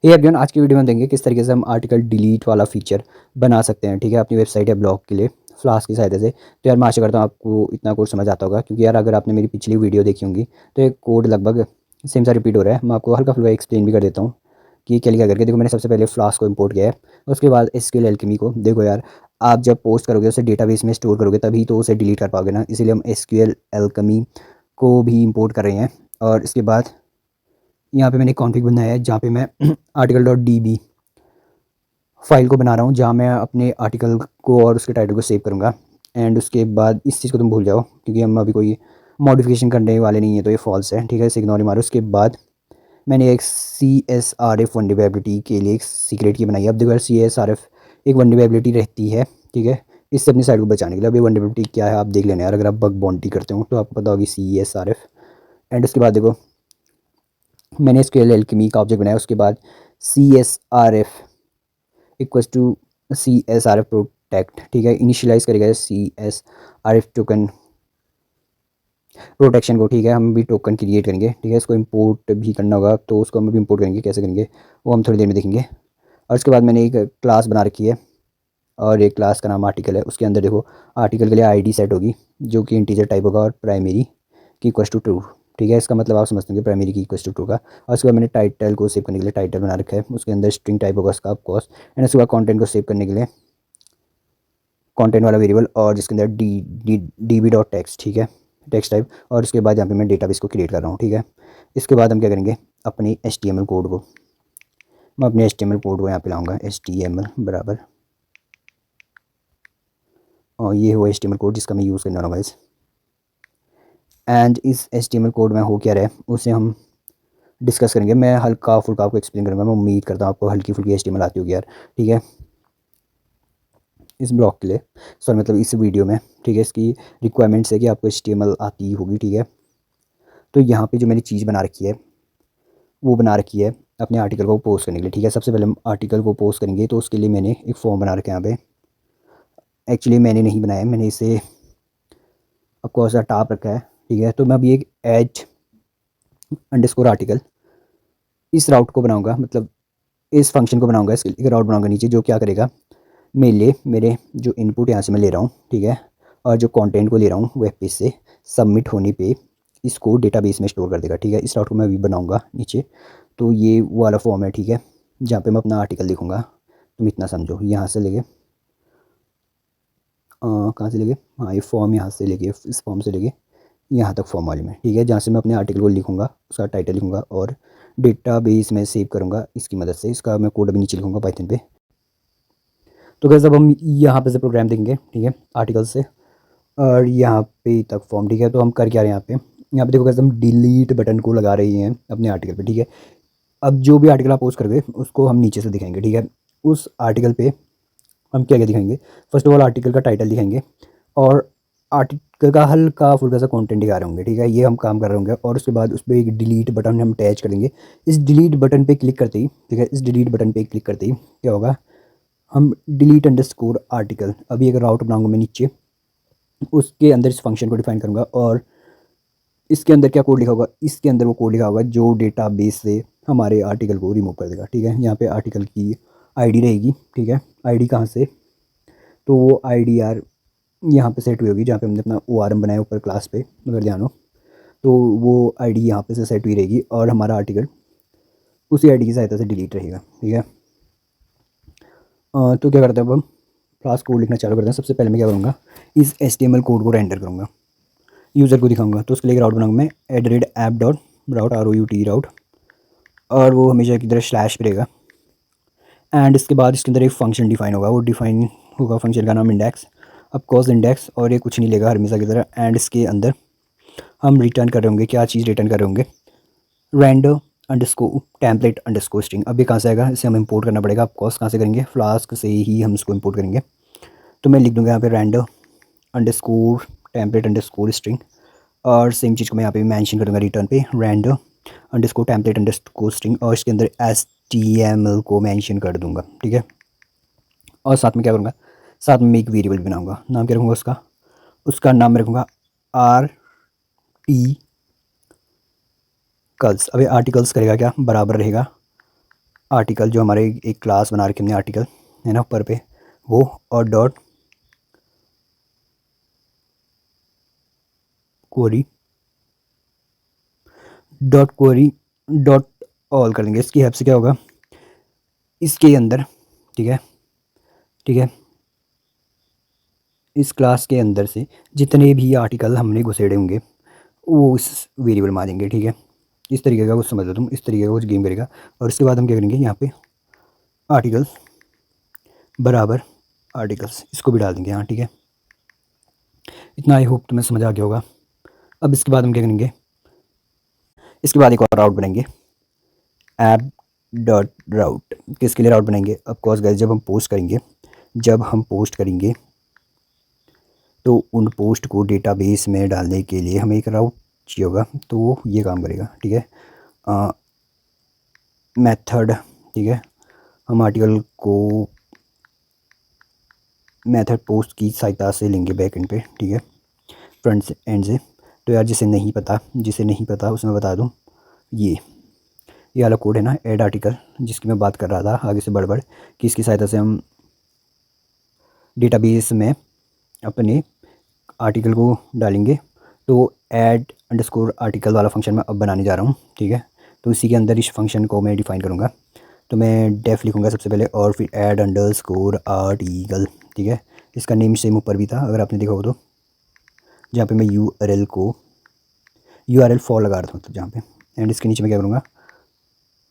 ये एवरीवन, आज की वीडियो में देंगे किस तरीके से हम आर्टिकल डिलीट वाला फीचर बना सकते हैं। ठीक है, अपनी वेबसाइट या ब्लॉग के लिए फ्लास्क की सहायता से। तो यार मैं आशा करता हूँ आपको इतना कोड समझ आता होगा, क्योंकि यार अगर आपने मेरी पिछली वीडियो देखी होंगी तो ये कोड लगभग सेम सा रिपीट हो रहा है। मैं आपको हल्का फुल्का एक्सप्लेन भी कर देता हूँ कि क्या लिखा करके। देखो, मैंने सबसे पहले फ्लास्क को इम्पोर्ट किया है, उसके बाद एसक्यूएल एल्केमी को। देखो यार, आप जब पोस्ट करोगे उसे डेटाबेस में स्टोर करोगे तभी तो उसे डिलीट कर पाओगे ना, इसीलिए हम एसक्यूएल एल्केमी को भी इम्पोर्ट कर रहे हैं। और इसके बाद यहाँ पे मैंने कॉन्फ़िग बनाया है जहाँ पे मैं article dot D B file को बना रहा हूँ, जहाँ मैं अपने आर्टिकल को और उसके टाइटल को सेव करूँगा। एंड उसके बाद इस चीज़ को तुम भूल जाओ, क्योंकि हम अभी कोई मॉडिफिकेशन करने वाले नहीं है, तो ये फॉल्स है। ठीक है, इसे इग्नोर ही मारो। उसके बाद मैंने एक CSRF वनरेबिलिटी के लिए एक सीक्रेट की बनाई है। अब देखो यार, CSRF एक वनरेबिलिटी रहती है, ठीक है, इससे अपनी साइड को बचाने के लिए। अब ये वनरेबिलिटी क्या है आप देख लेना यार, अगर आप बग बाउंटी करते हो तो आपको पता होगी CSRF। एंड उसके बाद देखो, मैंने स्केल एल्केमी का ऑब्जेक्ट बनाया। उसके बाद CSRF equals to CSRF protect. ठीक है, इनिशियलाइज करेगा CSRF टोकन प्रोटेक्शन को। ठीक है, हम भी टोकन क्रिएट करेंगे। ठीक है, इसको इंपोर्ट भी करना होगा, तो उसको हम भी इंपोर्ट करेंगे। कैसे करेंगे वो हम थोड़ी देर में देखेंगे। और उसके बाद मैंने एक क्लास बना रखी है, और एक क्लास का नाम आर्टिकल है। उसके अंदर देखो, आर्टिकल के लिए आईडी सेट होगी जो कि इंटीजर टाइप होगा, और प्राइमरी की इक्वल्स टू ट्रू। ठीक है, इसका मतलब आप समझते होंगे प्राइमरी की इक्वल्स टू ट्रू का। और उसके बाद मैंने टाइटल को सेव करने के लिए टाइटल बना रखा है, उसके अंदर स्ट्रिंग टाइप होगा उसका ऑफकोर्स। एंड उसके बाद कंटेंट को सेव करने के लिए कंटेंट वाला वेरिएबल, और जिसके अंदर डी बी डॉट टेक्स्ट। ठीक है, टेक्स्ट टाइप। और उसके बाद यहाँ पे मैं डेटाबेस को क्रिएट कर रहा हूँ। ठीक है, इसके बाद हम क्या करेंगे, अपनी HTML कोड को, मैं अपने HTML कोड को यहाँ पे लाऊंगा। HTML बराबर, और ये वो HTML कोड जिसका मैं यूज़ करने वाला हूँ गाइस। एंड इस HTML कोड में हो क्या रहा है उसे हम डिस्कस करेंगे। मैं हल्का फुल्का आपको एक्सप्लेन करूँगा। मैं उम्मीद करता हूँ आपको हल्की फुल्की HTML आती होगी यार। ठीक है, इस ब्लॉग के लिए, सॉरी मतलब इस वीडियो में। ठीक है, इसकी रिक्वायरमेंट्स है कि आपको HTML आती होगी। ठीक है, तो यहाँ पे जो मैंने चीज़ बना रखी है वो बना रखी है अपने आर्टिकल को पोस्ट करने के लिए। ठीक है, सबसे पहले हम आर्टिकल को पोस्ट करेंगे, तो उसके लिए मैंने एक फॉर्म बना रखा है यहाँ पे। एक्चुअली मैंने नहीं बनाया, मैंने इसे आपको ऐसा टाप रखा है। ठीक है, तो मैं अभी एक एड अंडरस्कोर आर्टिकल इस राउट को बनाऊंगा, मतलब इस फंक्शन को बनाऊंगा, इसके लिए एक राउट बनाऊंगा नीचे, जो क्या करेगा मेरे लिए, मेरे जो इनपुट यहाँ से मैं ले रहा हूँ, ठीक है, और जो कंटेंट को ले रहा हूँ वेब पेज से, सबमिट होने पे इसको डेटाबेस में स्टोर कर देगा। ठीक है, इस राउट को मैं अभी बनाऊंगा नीचे। तो ये वो वाला फॉर्म है, ठीक है, जहाँ पे मैं अपना आर्टिकल लिखूँगा। तुम इतना समझो, यहाँ से लेके कहाँ से लेके, हाँ ये फॉर्म यहाँ से लेके, इस फॉर्म से लेके यहाँ तक फॉर्म वाले में। ठीक है, जहाँ से मैं अपने आर्टिकल को लिखूँगा, उसका टाइटल लिखूँगा और डेटाबेस में सेव करूँगा इसकी मदद से। इसका मैं कोड अभी नीचे लिखूँगा पाइथन पे। तो कैसे अब हम यहाँ पे से प्रोग्राम देखेंगे, ठीक है, आर्टिकल से और यहाँ पे तक फॉर्म। ठीक है, तो हम कर क्या रहे हैं यहाँ पे देखो कैसे हम डिलीट बटन को लगा रहे हैं अपने आर्टिकल पे। ठीक है, अब जो भी आर्टिकल आप पोस्ट करोगे उसको हम नीचे से दिखाएंगे। ठीक है, उस आर्टिकल पे हम क्या क्या दिखाएंगे, फर्स्ट ऑफ ऑल आर्टिकल का टाइटल दिखाएंगे, और आर्टिकल का हल्का फुल्का सा कंटेंट दिखा रहे होंगे। ठीक है, ये हम काम कर रहे होंगे। और उसके बाद उस पर एक डिलीट बटन हम अटैच करेंगे। इस डिलीट बटन पे क्लिक करते ही, ठीक है, इस डिलीट बटन पे क्लिक करते ही क्या होगा, हम डिलीट अंडरस्कोर आर्टिकल, अभी एक राउट बनाऊंगा मैं नीचे, उसके अंदर इस फंक्शन को डिफाइन करूँगा। और इसके अंदर क्या कोड लिखा होगा, इसके अंदर वो कोड लिखा होगा जो डेटाबेस से हमारे आर्टिकल को रिमूव कर देगा। ठीक है, यहाँ पे आर्टिकल की आईडी रहेगी। ठीक है, आईडी कहाँ से, तो वो आईडी यार यहाँ पे सेट हुई होगी जहाँ पे हमने अपना ORM बनाया ऊपर क्लास पे, अगर ध्यान हो तो वो आईडी यहाँ पे से सेट हुई रहेगी, और हमारा आर्टिकल उसी आईडी की सहायता से डिलीट रहेगा। ठीक है, तो क्या करते हैं अब हम क्लास कोड लिखना चालू करते हैं। सबसे पहले मैं क्या करूँगा, इस HTML कोड को रेंडर करूँगा, यूज़र को दिखाऊंगा। तो उसके लिए एक राउट बनाऊंगा मैं, @app.route ROUT राउट, और वो हमेशा की तरह स्लैश पे रहेगा। एंड इसके बाद इसके अंदर एक फंक्शन डिफाइन होगा, वो डिफाइन होगा फंक्शन का नाम इंडेक्स, अब कॉज इंडेक्स, और ये कुछ नहीं लेगा हमेशा की तरह। एंड इसके अंदर हम रिटर्न कर रहे होंगे, क्या चीज़ रिटर्न कर रहे होंगे, रेंडो अंडरस्कोर टेम्पलेट अंडरस्कोर स्ट्रिंग। अब ये कहाँ से आएगा, इसे हम इंपोर्ट करना पड़ेगा। आप कॉस्ट कहाँ से करेंगे, फ्लास्क से ही हम इसको इंपोर्ट करेंगे। तो मैं लिख दूँगा यहाँ पे रेंडो अंडरस्कोर टेम्पलेट अंडरस्कोर स्ट्रिंग, और सेम चीज़ को मैं यहाँ पे मेंशन करूँगा रिटर्न पे, रेंडो अंडरस्कोर टेम्पलेट अंडरस्कोर स्ट्रिंग, और इसके अंदर HTML को मेंशन कर दूँगा। ठीक है, और साथ में क्या करूँगा, साथ में एक वेरिएबल भी बनाऊँगा। नाम क्या रखूँगा उसका, उसका नाम मैं रखूँगा आर्टिकल्स। अब आर्टिकल्स करेगा क्या, बराबर रहेगा आर्टिकल जो हमारे एक क्लास बना रखी हमने आर्टिकल है ना ऊपर पे वो, और डॉट क्वेरी डॉट ऑल कर देंगे। इसकी हेल्प से क्या होगा, इसके अंदर, ठीक है ठीक है, इस क्लास के अंदर से जितने भी आर्टिकल हमने घुसेड़े होंगे वो इस वेरिएबल में आ जाएंगे। ठीक है, इस तरीके का कुछ समझ लो तुम, इस तरीके का कुछ गेम करेगा। और उसके बाद हम क्या करेंगे, यहाँ पे आर्टिकल्स बराबर आर्टिकल्स इसको भी डाल देंगे यहाँ। ठीक है, इतना आई होप तुम्हें समझ आ गया होगा। अब इसके बाद हम क्या करेंगे, इसके बाद एक और राउट बनाएंगे, ऐप डॉट राउट। किसके लिए राउट बनाएंगे, ऑफकोर्स गाइस जब हम पोस्ट करेंगे तो उन पोस्ट को डेटाबेस में डालने के लिए हमें एक राउट चाहिए होगा, तो वो ये काम करेगा। ठीक है, मेथड, ठीक है, हम आर्टिकल को मेथड पोस्ट की सहायता से लेंगे बैक एंड पे। ठीक है, फ्रंट एंड से। तो यार जिसे नहीं पता उसमें बता दूं, ये वाला कोड है ना, ऐड आर्टिकल, जिसकी मैं बात कर रहा था आगे से बढ़ कि इसकी सहायता से हम डेटाबेस में अपने आर्टिकल को डालेंगे। तो ऐड अंडरस्कोर आर्टिकल वाला फंक्शन मैं अब बनाने जा रहा हूँ। ठीक है, तो इसी के अंदर इस फंक्शन को मैं डिफाइन करूँगा। तो मैं डेफ लिखूँगा सबसे पहले, और फिर ऐड अंडरस्कोर आर्टिकल। ठीक है, इसका नेम सेम ऊपर भी था अगर आपने देखा हो तो, जहाँ पे मैं यूआरएल फॉर लगा रहा था, मतलब जहाँ पे। एंड इसके नीचे मैं क्या करूँगा,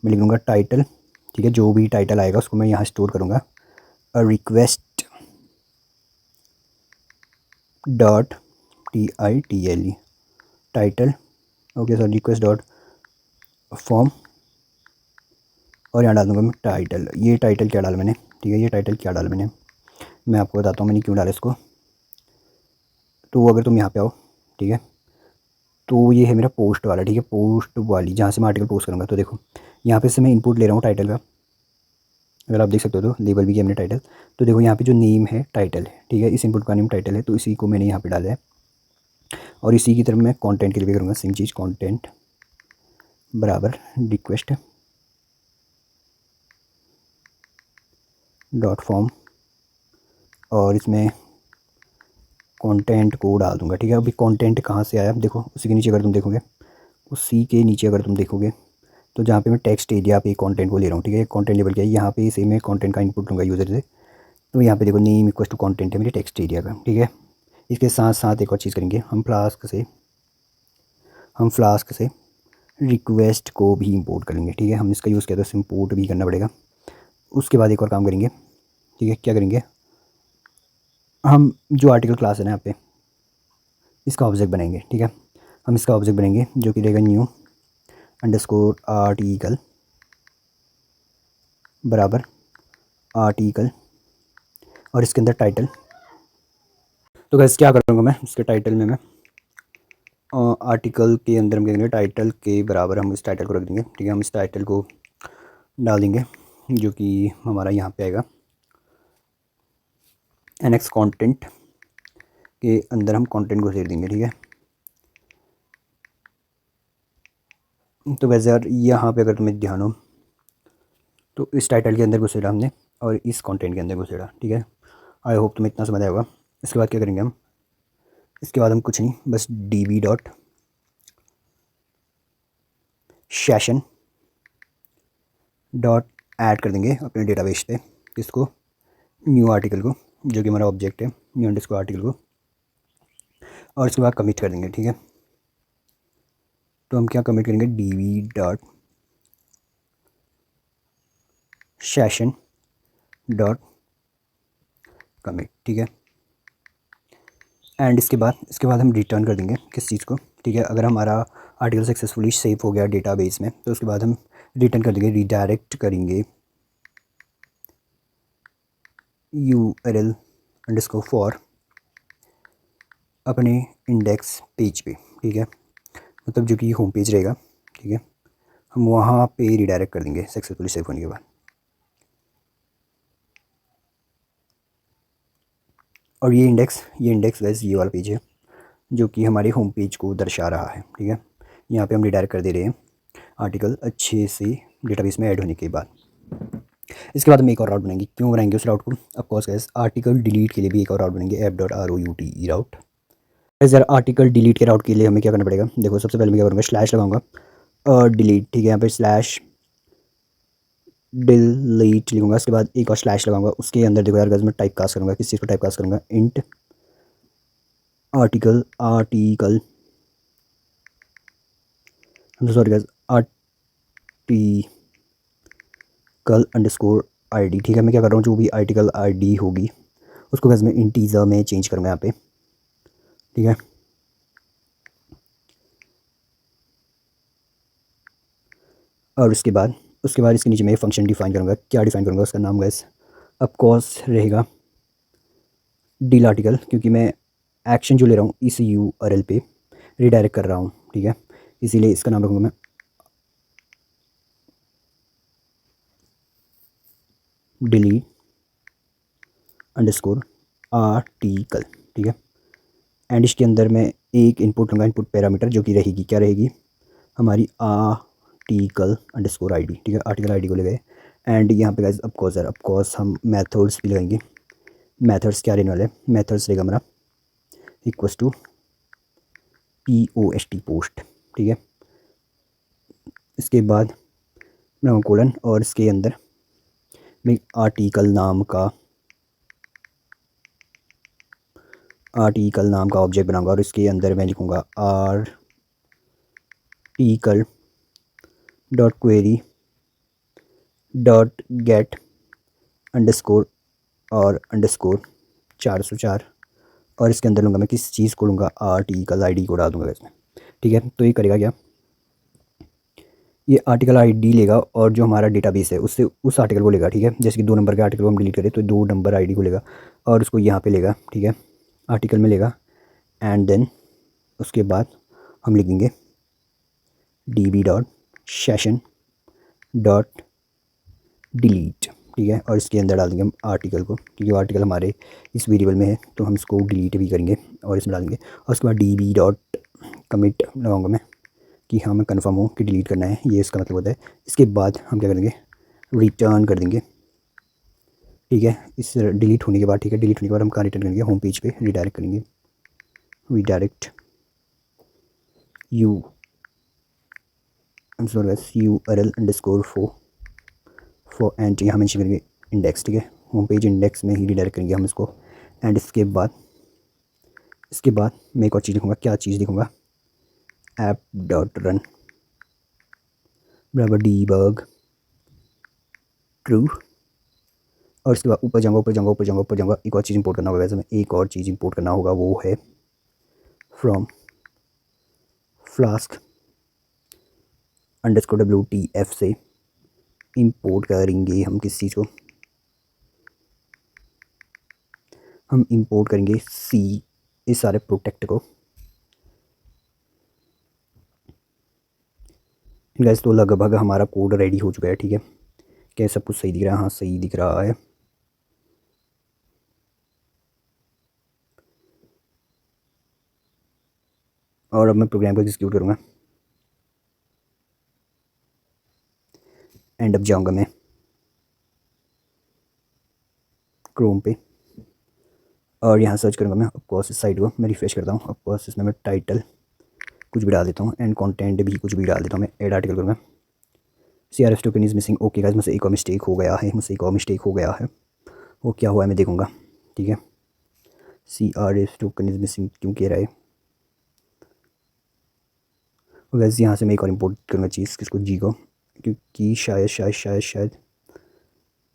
मैं लिख लूँगा टाइटल। ठीक है, जो भी टाइटल आएगा उसको मैं यहाँ स्टोर करूँगा, और request dot TITLE title, okay sir, request dot form, और यहाँ डाल दूँगा मैं टाइटल। ये टाइटल क्या डाला मैंने, ठीक है, ये टाइटल क्या डाला मैंने मैं आपको बताता हूँ मैंने क्यों डाला इसको। तो अगर तुम यहाँ पे आओ, ठीक है, तो ये है मेरा पोस्ट वाला, ठीक है, पोस्ट वाली जहाँ से मैं आर्टिकल पोस्ट करूँगा। तो देखो यहाँ पे से मैं इनपुट ले रहा हूँ टाइटल का, अगर आप देख सकते हो तो लेबल भी किया हमने टाइटल। तो देखो यहाँ पे जो नेम है टाइटल है, ठीक है, इस इनपुट का नेम टाइटल है, तो इसी को मैंने यहाँ पे डाला है। और इसी की तरफ मैं कंटेंट के लिए भी करूँगा सेम चीज़, कंटेंट बराबर रिक्वेस्ट डॉट फॉर्म, और इसमें कंटेंट को डाल दूँगा। ठीक है, अभी कंटेंट कहाँ से आया देखो, उसी के नीचे अगर तुम देखोगे तो जहाँ पे मैं टेक्स्ट एरिया पे कंटेंट को ले रहा हूँ। ठीक है, कंटेंट लेवल क्या है, यहाँ पे से मैं कंटेंट का इनपुट लूँगा यूज़र से। तो यहाँ पे देखो नेम इक्वल टू कंटेंट है मेरे टेक्स्ट एरिया का। ठीक है, इसके साथ साथ एक और चीज़ करेंगे, हम फ्लास्क से रिक्वेस्ट को भी इंपोर्ट करेंगे। ठीक है, हम इसका यूज़ किया तो इंपोर्ट भी करना पड़ेगा। उसके बाद एक और काम करेंगे, ठीक है, क्या करेंगे, हम जो आर्टिकल क्लास है ना यहाँ पे, इसका ऑब्जेक्ट बनाएंगे। ठीक है, हम इसका ऑब्जेक्ट बनाएंगे जो कि रहेगा न्यू अंडरस्कोर आर्टिकल बराबर आर्टिकल, और इसके अंदर टाइटल। तो गैस क्या करूँगा मैं, इसके टाइटल में मैं आर्टिकल के अंदर हम क्या करेंगे, टाइटल के बराबर हम इस टाइटल को रख देंगे। ठीक है, हम इस टाइटल को डाल देंगे जो कि हमारा यहाँ पे आएगा NX कंटेंट के अंदर हम कंटेंट को घुसेड़ देंगे। ठीक है, तो वैसे यार यहाँ पे अगर तुम्हें ध्यान हो तो इस टाइटल के अंदर घुसेड़ा हमने और इस कंटेंट के अंदर घुसेड़ा। ठीक है, आई होप तुम्हें इतना समझ आया होगा। इसके बाद क्या करेंगे हम, इसके बाद हम कुछ नहीं, बस DB dot session dot add कर देंगे अपने डेटाबेस पे, इसको न्यू आर्टिकल को, जो कि हमारा ऑब्जेक्ट है, न्यू अंडरस्कोर आर्टिकल को, और इसके बाद कमिट कर देंगे। ठीक है, तो हम क्या कमिट करेंगे, DB dot session dot commit. ठीक है, एंड इसके बाद हम रिटर्न कर देंगे किस चीज़ को, ठीक है, अगर हमारा आर्टिकल सक्सेसफुली सेव हो गया डेटाबेस में तो उसके बाद हम रिटर्न कर देंगे, रिडायरेक्ट करेंगे URL अंडरस्कोर फॉर अपने इंडेक्स पेज पे। ठीक है, मतलब जो कि होम पेज रहेगा। ठीक है, हम वहाँ पे रिडायरेक्ट कर देंगे सक्सेसफुली सेव होने के बाद। और ये इंडेक्स वैसे ये वाला पेज है जो कि हमारे होम पेज को दर्शा रहा है। ठीक है, यहाँ पे हम रिडायरेक्ट कर दे रहे हैं आर्टिकल अच्छे से डेटाबेस में ऐड होने के बाद। इसके बाद हम एक और राउट बनाएंगे। क्यों बनाएंगे उस राउट को? ऑफकोर्स गाइस आर्टिकल डिलीट के लिए भी एक और राउट बनाएंगे, app.route राउट। गाइस यार आर्टिकल डिलीट के राउट के लिए हमें क्या करना पड़ेगा? देखो सबसे पहले मैं क्या करूँगा, स्लैश लगाऊंगा और डिलीट, ठीक है, यहाँ पे स्लैश डिलीट लिखूंगा, उसके बाद एक और स्लैश लगाऊंगा, उसके अंदर देखो यार गाइस मैं टाइप कास्ट करूँगा, किस चीज़ को टाइप कास्ट करूँगा? Int article sorry guys article underscore ID, ठीक है। मैं क्या कर रहा हूँ, जो भी आर्टिकल आईडी होगी उसको गाइस मैं इंटीजर में चेंज करूँगा यहाँ पे, ठीक है। और उसके बाद इसके नीचे मैं फंक्शन डिफाइन करूँगा। क्या डिफाइन करूँगा? उसका नाम गाइस ऑफकोर्स रहेगा डील आर्टिकल, क्योंकि मैं एक्शन जो ले रहा हूँ इस यूआरएल पे रिडायरेक्ट कर रहा हूँ, ठीक है, इसीलिए इसका नाम रखूँगा मैं डिलीट अंडरस्कोर आर्टिकल, ठीक है। एंड इसके अंदर मैं एक इनपुट लूँगा, इनपुट पैरामीटर, जो कि रहेगी, क्या रहेगी? हमारी आर्टिकल अंडरस्कोर आईडी, ठीक है। आर्टिकल आईडी को ले गए एंड यहाँ पे गाइस ऑफकोर्स हम मेथड्स भी लगाएंगे। मेथड्स क्या रहने वाले? मेथड्स रहेगा हमारा इक्वल्स टू पोस्ट, ठीक है। इसके बाद मैं कोलन और इसके अंदर मैं आर्टिकल नाम का ऑब्जेक्ट बनाऊंगा और इसके अंदर मैं लिखूंगा article dot query dot gate underscore और अंडरस्कोर 404 और इसके अंदर लूँगा मैं किस चीज़ को लूँगा? आर्टिकल आईडी को डाल दूँगा इसमें, ठीक है। तो ये करेगा क्या? ये आर्टिकल आईडी लेगा और जो हमारा डेटाबेस है उससे उस आर्टिकल को लेगा, ठीक है। जैसे कि 2 नंबर के आर्टिकल को हम डिलीट करें तो 2 नंबर आईडी को लेगा और उसको यहाँ पे लेगा, ठीक है, आर्टिकल में लेगा। एंड देन उसके बाद हम लिखेंगे db.session.delete, ठीक है। और इसके अंदर डाल देंगे हम आर्टिकल को, क्योंकि आर्टिकल हमारे इस वेरिएबल में है तो हम इसको डिलीट भी करेंगे और इसमें डालेंगे। और उसके बाद db.commit लगाऊंगा मैं कि हाँ मैं कंफर्म हूँ कि डिलीट करना है, ये इसका मतलब होता है। इसके बाद हम क्या करेंगे? रिटर्न कर देंगे, ठीक है। इस डिलीट होने के बाद, ठीक है, डिलीट होने के बाद हम कहाँ रिटर्न करेंगे? होम पेज पे रिडायरेक्ट करेंगे, redirect URL underscore for and यहाँ मेंशन करेंगे इंडेक्स, ठीक है। होम पेज इंडेक्स में ही रिडायरेक्ट करेंगे हम इसको। एंड इसके बाद मैं एक और चीज़ लिखूँगा। क्या चीज़ लिखूँगा? app.run बराबर debug ट्रू। और इसके बाद ऊपर जाऊँगा एक और चीज़ इंपोर्ट करना होगा। वैसे में एक और चीज़ इंपोर्ट करना होगा, वो है फ्रॉम फ्लास्क अंडरस्कोर WTF से इंपोर्ट करेंगे हम किस चीज़ को? हम इंपोर्ट करेंगे इस सारे प्रोटेक्ट को। गाइस तो लगभग हमारा कोड रेडी हो चुका है, ठीक है। क्या सब कुछ सही दिख रहा है? हाँ सही दिख रहा है। और अब मैं प्रोग्राम को एग्जीक्यूट करूँगा एंड अब जाऊँगा मैं क्रोम पे और यहाँ सर्च करूँगा मैं ऑफकोर्स इस साइट को मैं रिफ्रेश करता हूँ। ऑफकोर्स इसमें मैं टाइटल कुछ भी डाल देता हूँ एंड कंटेंट भी कुछ भी डाल देता हूँ। मैं ऐड आर्टिकल करूँगा। CRF token is missing. Okay guys, मुझसे एक और मिस्टेक हो गया है। वो क्या हुआ है मैं देखूँगा, ठीक है। CRF टोकन इज़ मिसिंग क्यों कह रहा है? और गाइस यहाँ से मैं एक और इम्पोर्ट करूँगा चीज़, किसको? जी को, क्योंकि शायद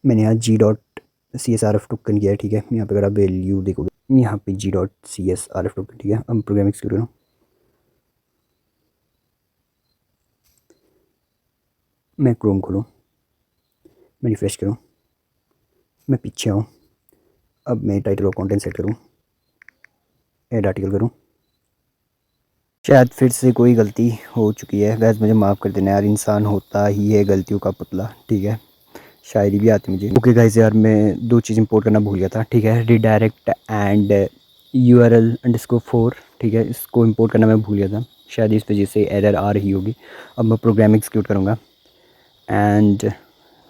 मैंने यहाँ G.CSRF टोकन किया है, ठीक है। यहाँ पे अगर आप वैल्यू देखोगे यहाँ पे G.CSRF टोकन, ठीक है। हम प्रोग्राम एक्सिक्यूट करूँ, मैं क्रोम खोलूँ, मैं रिफ्रेश करूँ, मैं पीछे आऊँ, अब मैं टाइटल और कंटेंट सेट करूँ, ऐड आर्टिकल करूँ। शायद फिर से कोई गलती हो चुकी है गाइस, मुझे माफ़ कर देना यार, इंसान होता ही है गलतियों का पुतला, ठीक है। शायरी भी आती मुझे। ओके गाइस यार मैं 2 चीज़ इंपोर्ट करना भूल गया था, ठीक है। रिडायरेक्ट एंड URL अंडरस्कोर 4, ठीक है, इसको इंपोर्ट करना मैं भूल गया था, शायद इस वजह से एरर आ रही होगी। अब मैं प्रोग्राम एक्सिक्यूट करूँगा एंड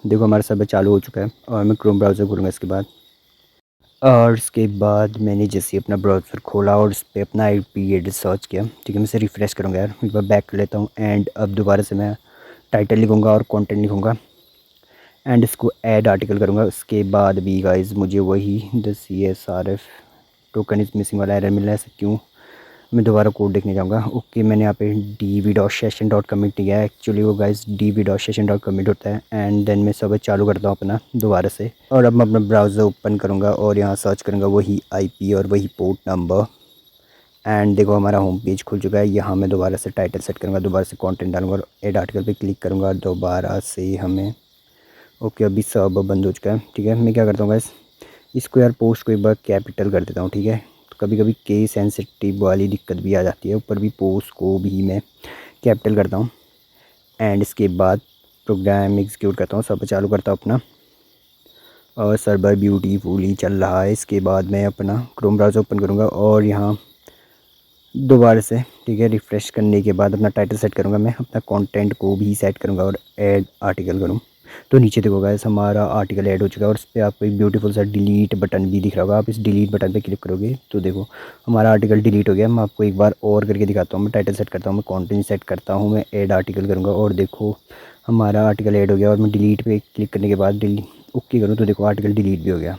देखो हमारा सर्वर चालू हो चुका है और मैं क्रोम ब्राउज़र खोलूँगा इसके बाद। और इसके बाद मैंने जैसे अपना ब्राउज़र खोला और उस पे अपना आईपी एड्रेस सर्च किया, ठीक है। मैं इसे रिफ़्रेश करूँगा यार, एक बार बैक कर लेता हूँ एंड अब दोबारा से मैं टाइटल लिखूँगा और कंटेंट लिखूँगा एंड इसको ऐड आर्टिकल करूँगा। उसके बाद भी गाइस मुझे वही the CSRF token is missing वाला एरर मिल रहा है। ऐसा क्यों? मैं दोबारा कोड देखने जाऊँगा। ओके, मैंने यहाँ पे dv.session.commit किया है। एक्चुअली वो गाइस dv.session.commit होता है एंड देन मैं सर्वर चालू करता हूँ अपना दोबारा से और अब मैं अपना ब्राउज़र ओपन करूँगा और यहाँ सर्च करूँगा वही आईपी और वही पोर्ट नंबर एंड देखो हमारा होम पेज खुल चुका है। यहाँ मैं दोबारा से टाइटल सेट करूँगा, दोबारा से कंटेंट डालूँगा और ऐड आर्टिकल पे क्लिक करूँगा और दोबारा से हमें ओके अभी सर्वर बंद हो चुका है, ठीक है। मैं क्या करता हूँ गाइस, इसको यार पोस्ट को एक बार कैपिटल कर देता हूँ, ठीक है। तो कभी कभी केस सेंसिटिव वाली दिक्कत भी आ जाती है, ऊपर भी पोस्ट को भी मैं कैपिटल करता हूँ एंड इसके बाद प्रोग्राम एग्जीक्यूट करता हूँ, सर्वर चालू करता हूँ अपना और सर्वर ब्यूटीफुली चल रहा है। इसके बाद मैं अपना क्रोम ब्राउज़र ओपन करूँगा और यहाँ दोबारा से, ठीक है, रिफ़्रेश करने के बाद अपना टाइटल सेट करूँगा, मैं अपना कंटेंट को भी सेट करूँगा और ऐड आर्टिकल करूँ। तो नीचे देखो गाइस हमारा आर्टिकल ऐड हो चुका है और उस पर आपको एक ब्यूटीफुल सा डिलीट बटन भी दिख रहा होगा। आप इस डिलीट बटन पे क्लिक करोगे तो देखो हमारा आर्टिकल डिलीट हो गया। मैं आपको एक बार और करके दिखाता हूँ। मैं टाइटल सेट करता हूँ, मैं कंटेंट सेट करता हूँ, मैं ऐड आर्टिकल करूँगा और देखो हमारा आर्टिकल ऐड हो गया और मैं डिलीट पे क्लिक करने के बाद ओके करूँ तो देखो आर्टिकल डिलीट भी हो गया।